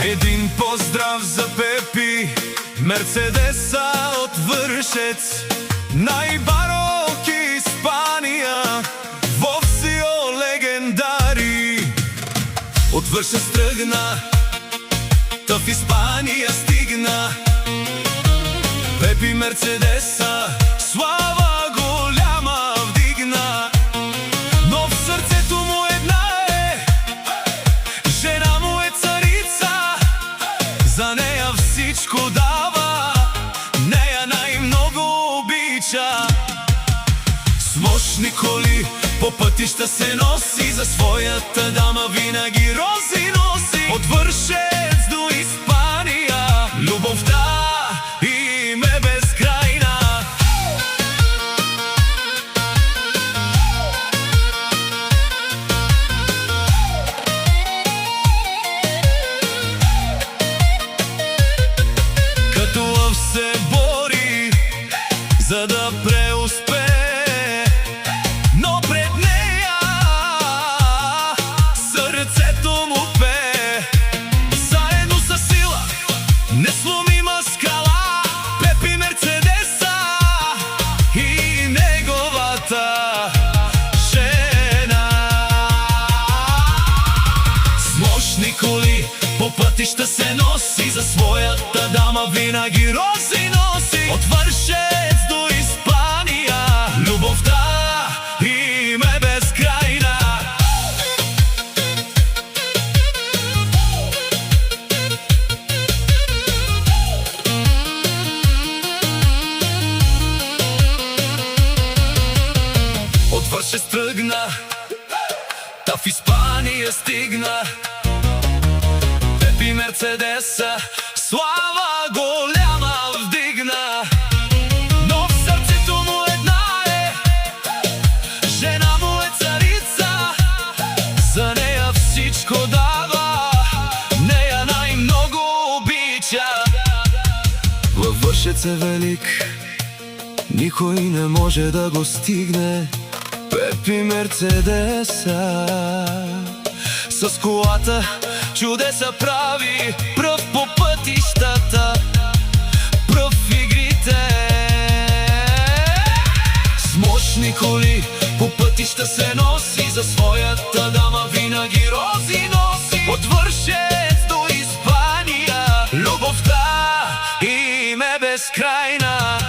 Един поздрав за Пепи, Мерцедеса от Вършец, най-барок Испания, вовсио легендари. От Вършец тръгна, та в Испания стигна. Пепи Мерцедеса слава голяма вдигна, но в сърцето му една е, жена му е царица. За нея всичко дава, нея най-много обича. С мощни коли по пътища се носи, за своята дама винаги рози носи. От Вършец до Испания любовта им е безкрайна. Като лъв се бори, за да преуспее, но пред нея сърцето му пее. Заедно със сила, несломима скала, Пепи Мерцедеса и неговата жена. С мощни коли по пътища се носи, за своята дама винаги рози носи. От Вършец до Испания любовта им е безкрайна. От Вършец тръгна, та в Испания стигна. Пепи Мерцедеса слава голяма вдигна, но в сърцето му една е, жена му е царица. За нея всичко дава, нея най-много обича. Във Вършец е велик, никой не може да го стигне. Пепи Мерцедеса с колата чудеса прави, пръв по пътищата, пръв в игрите. С мощни коли по пътища се носи, за своята дама винаги рози носи. От Вършец до Испания любовта им е безкрайна.